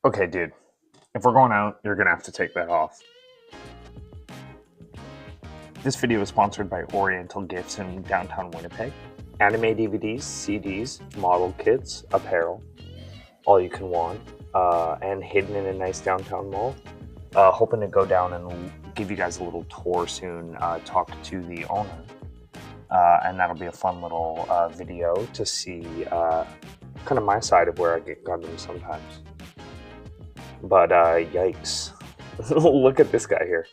Okay, dude, if we're going out, you're gonna have to take that off. This video is sponsored by Oriental Gifts in downtown Winnipeg. Anime DVDs, CDs, model kits, apparel, all you can want, and hidden in a nice downtown mall. Hoping to go down and give you guys a little tour soon, talk to the owner, and that'll be a fun little video to see kind of my side of where I get Gundams sometimes. But yikes. Look at this guy here.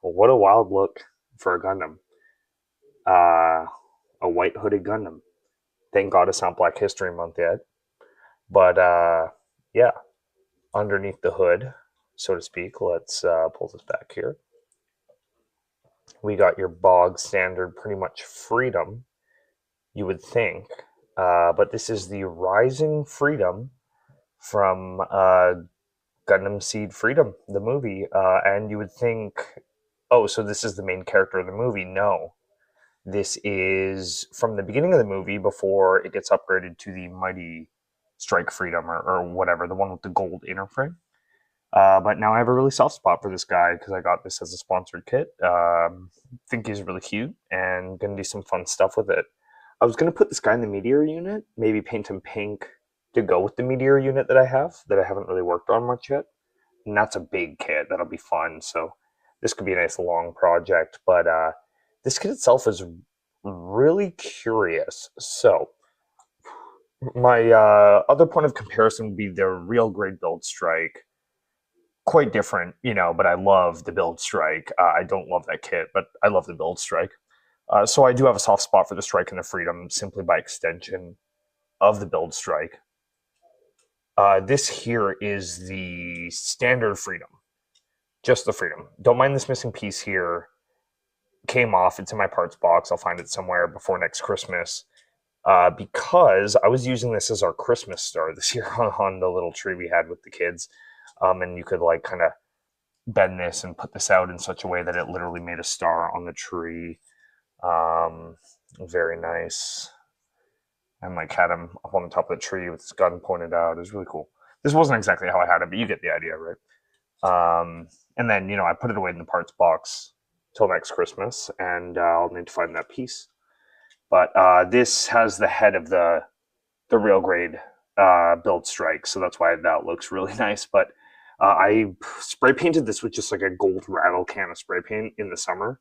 What a wild look for a Gundam. A white hooded Gundam. Thank God it's not Black History Month yet. But yeah, underneath the hood, so to speak, let's pull this back here. We got your bog standard, pretty much freedom, you would think. But this is the Rising Freedom from Gundam Seed Freedom, the movie. And you would think, oh, so this is the main character of the movie. No. This is from the beginning of the movie before it gets upgraded to the Mighty Strike Freedom or whatever, the one with the gold inner frame. But now I have a really soft spot for this guy because I got this as a sponsored kit. Think he's really cute and going to do some fun stuff with it. I was going to put this guy in the Meteor unit, maybe paint him pink to go with the Meteor unit that I haven't really worked on much yet. And that's a big kit. That'll be fun. So this could be a nice long project. But this kit itself is really curious. So my other point of comparison would be the real grade build strike. Quite different, but I love the build strike. I don't love that kit, but I love the build strike. So I do have a soft spot for the strike and the freedom simply by extension of the build strike. This here is the standard freedom. Just the freedom. Don't mind this missing piece here. Came off. It's in my parts box. I'll find it somewhere before next Christmas. Because I was using this as our Christmas star this year on the little tree we had with the kids. And you could like kind of bend this and put this out in such a way that it literally made a star on the tree. Very nice. And like had him up on the top of the tree with his gun pointed out. It was really cool. This wasn't exactly how I had it, but you get the idea, right? And then, I put it away in the parts box till next Christmas, and I'll need to find that piece. But this has the head of the real grade build strike, so that's why that looks really nice. But I spray painted this with just like a gold rattle can of spray paint in the summer,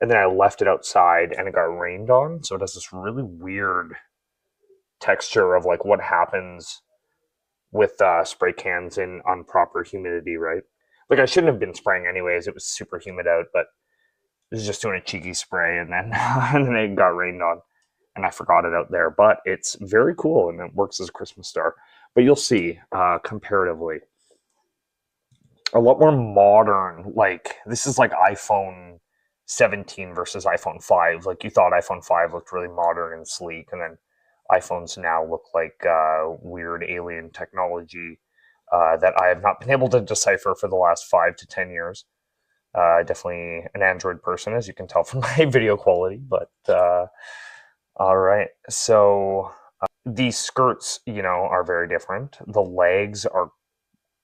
and then I left it outside and it got rained on, so it has this really weird texture of like what happens with spray cans in improper humidity, right? Like I shouldn't have been spraying anyways, it was super humid out, but I was just doing a cheeky spray and then and then it got rained on and I forgot it out there. But it's very cool and it works as a Christmas star. But you'll see comparatively a lot more modern. Like this is like iPhone 17 versus iPhone 5. Like you thought iPhone 5 looked really modern and sleek, and then iPhones now look like weird alien technology that I have not been able to decipher for the last 5 to 10 years. Definitely an Android person, as you can tell from my video quality. But all right, so these skirts, are very different. The legs are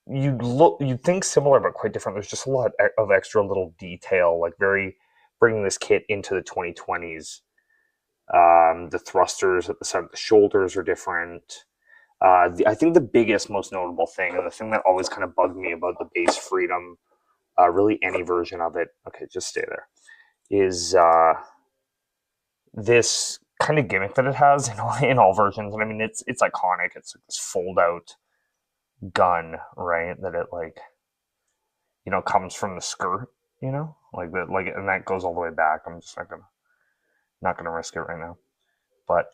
you'd think similar but quite different. There's just a lot of extra little detail, like very bringing this kit into the 2020s. The thrusters at the side of the shoulders are different. I think the biggest, most notable thing, and the thing that always kind of bugged me about the base Freedom, really any version of it, okay, just stay there, is this kind of gimmick that it has in all versions. And I mean, it's iconic. It's like this fold out gun, right? That it like, comes from the skirt, like that, like, and that goes all the way back. I'm just not gonna risk it right now. But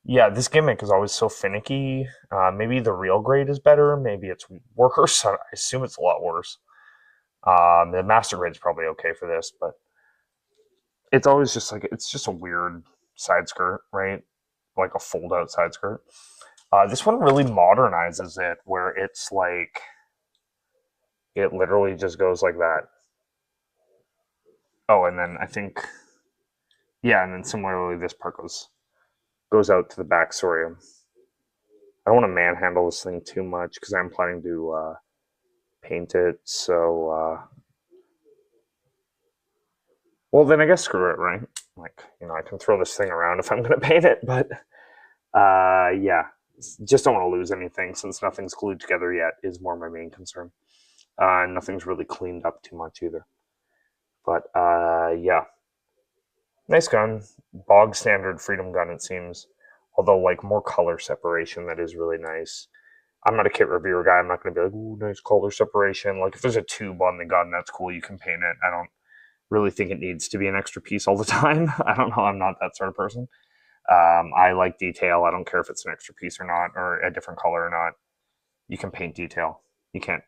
yeah, this gimmick is always so finicky. Maybe the real grade is better. Maybe it's worse. I assume it's a lot worse. The master grade's probably okay for this, but it's always just like it's just a weird side skirt, right? Like a fold out side skirt. This one really modernizes it, where it's like it literally just goes like that. Oh, and then I think, yeah, and then similarly, this part goes out to the back. Sorry, I'm I don't want to manhandle this thing too much because I'm planning to paint it. So, well, then I guess screw it, right? Like, I can throw this thing around if I'm going to paint it, but yeah, just don't want to lose anything since nothing's glued together yet is more my main concern. Nothing's really cleaned up too much either. But yeah, nice gun, bog standard Freedom gun it seems. Although like more color separation, that is really nice. I'm not a kit reviewer guy. I'm not going to be like, ooh, nice color separation. Like if there's a tube on the gun, that's cool. You can paint it. I don't really think it needs to be an extra piece all the time. I don't know. I'm not that sort of person. I like detail. I don't care if it's an extra piece or not, or a different color or not. You can paint detail. You can't,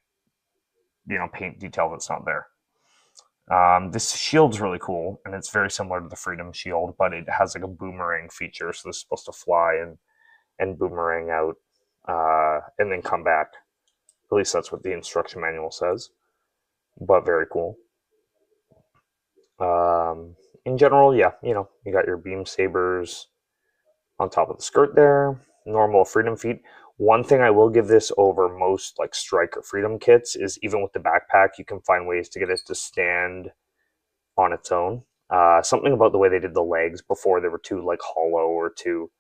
paint detail that's not there. This shield's really cool, and it's very similar to the Freedom Shield, but it has like a boomerang feature, so this is supposed to fly and boomerang out, and then come back. At least that's what the instruction manual says, but very cool. In general, yeah, you got your beam sabers on top of the skirt there, normal Freedom feet. One thing I will give this over most like Strike or Freedom kits is even with the backpack, you can find ways to get it to stand on its own. Something about the way they did the legs before, they were too like hollow or too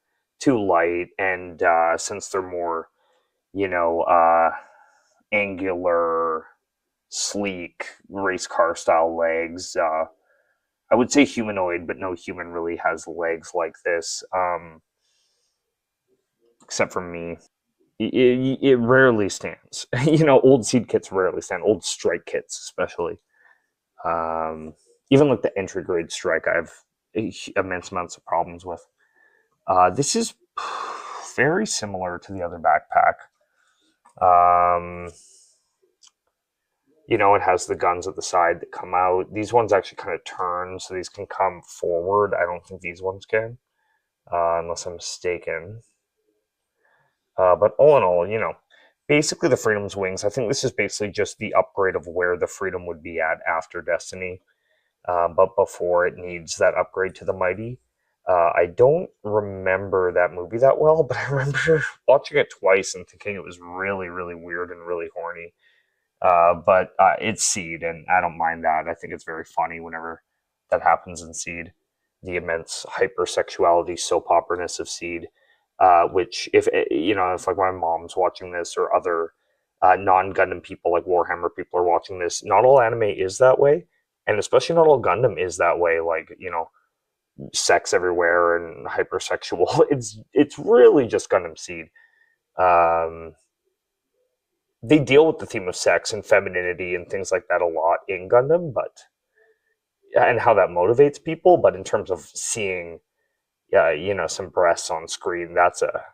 light, and since they're more, angular, sleek race car style legs. I would say humanoid, but no human really has legs like this, except for me. It rarely stands. Old seed kits rarely stand. Old strike kits, especially. Even like the entry grade strike, I have immense amounts of problems with. This is very similar to the other backpack. It has the guns at the side that come out. These ones actually kind of turn, so these can come forward. I don't think these ones can, unless I'm mistaken. But all in all, basically the Freedom's wings. I think this is basically just the upgrade of where the Freedom would be at after Destiny, but before it needs that upgrade to the Mighty. I don't remember that movie that well, but I remember watching it twice and thinking it was really, really weird and really horny. But it's Seed, and I don't mind that. I think it's very funny whenever that happens in Seed. The immense hypersexuality, soap opera-ness of Seed, which if like my mom's watching this or other non-Gundam people like Warhammer people are watching this, not all anime is that way, and especially not all Gundam is that way. Like sex everywhere and hypersexual. It's really just Gundam Seed. They deal with the theme of sex and femininity and things like that a lot in Gundam, but and how that motivates people. But in terms of seeing, some breasts on screen, that's a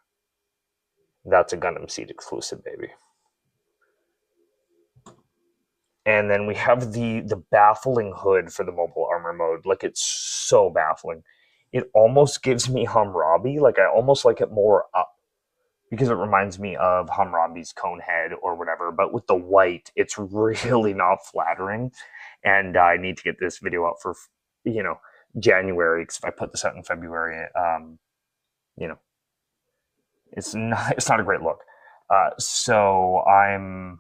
Gundam Seed exclusive, baby. And then we have the baffling hood for the mobile armor mode. Like it's so baffling. It almost gives me Hammurabi. Like I almost like it more up because it reminds me of Hammurabi's cone head or whatever. But with the white, it's really not flattering. And I need to get this video out for January, because if I put this out in February, it's not a great look. So I'm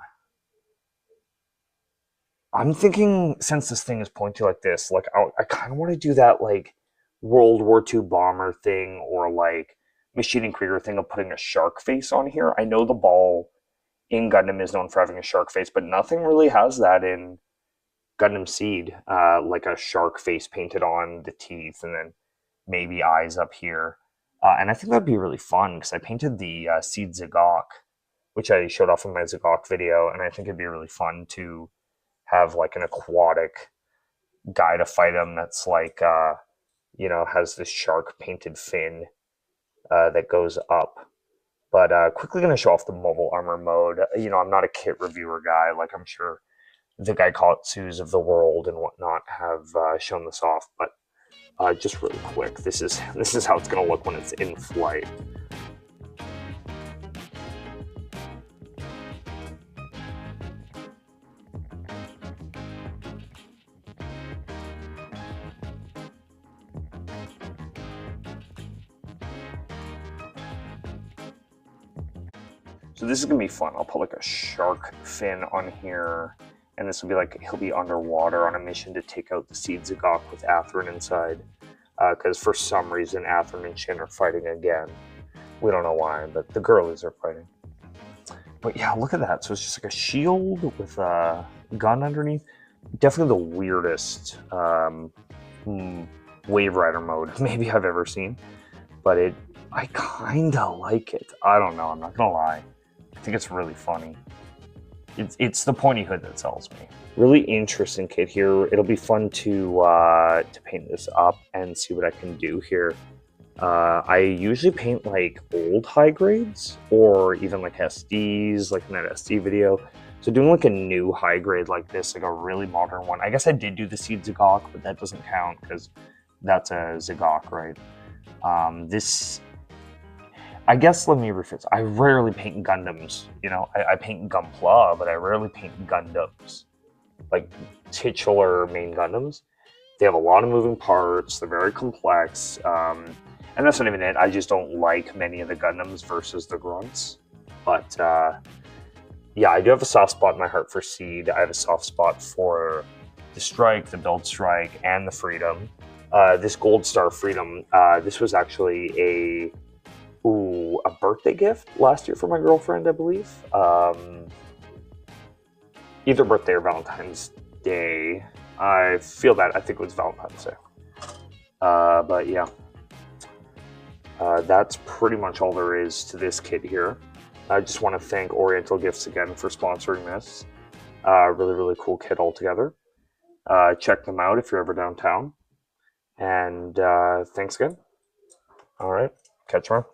thinking, since this thing is pointy like this, like I kind of want to do that like World War II bomber thing, or like Machining Krieger thing of putting a shark face on here. I know the ball in Gundam is known for having a shark face, but nothing really has that in Gundam Seed. Like a shark face painted on the teeth, and then maybe eyes up here. And I think that'd be really fun because I painted the Seed Zagok, which I showed off in my Zagok video, and I think it'd be really fun to have like an aquatic guy to fight him that's like has this shark painted fin that goes up. But quickly going to show off the mobile armor mode. I'm not a kit reviewer guy. Like I'm sure the Gaikatsus of the world and whatnot have shown this off. But just really quick, this is how it's going to look when it's in flight. So this is going to be fun. I'll put like a shark fin on here. And this will be like, he'll be underwater on a mission to take out the Seed Zagok with Athrun inside. Because for some reason, Athrun and Shin are fighting again. We don't know why, but the girlies are fighting. But yeah, look at that. So it's just like a shield with a gun underneath. Definitely the weirdest Waverider mode maybe I've ever seen. But I kind of like it. I don't know. I'm not going to lie. I think it's really funny. It's the pointy hood that sells me. Really interesting kit here. It'll be fun to paint this up and see what I can do here. I usually paint like old high grades or even like SDs, like in that SD video. So doing like a new high grade like this, like a really modern one. I guess I did do the Seed Zagok, but that doesn't count because that's a Zagok, right? I guess, let me rephrase. I rarely paint Gundams, you know. I paint gunpla, but I rarely paint Gundams. Like, titular main Gundams. They have a lot of moving parts, they're very complex, and that's not even it. I just don't like many of the Gundams versus the grunts. But, yeah, I do have a soft spot in my heart for Seed. I have a soft spot for the Strike, the Build Strike, and the Freedom. This Gold Star Freedom, this was actually a birthday gift last year for my girlfriend, I believe. Either birthday or Valentine's Day. I feel that. I think it was Valentine's Day. But yeah. That's pretty much all there is to this kit here. I just want to thank Oriental Gifts again for sponsoring this. Really, really cool kit altogether. Check them out if you're ever downtown. And thanks again. All right. Catch you tomorrow.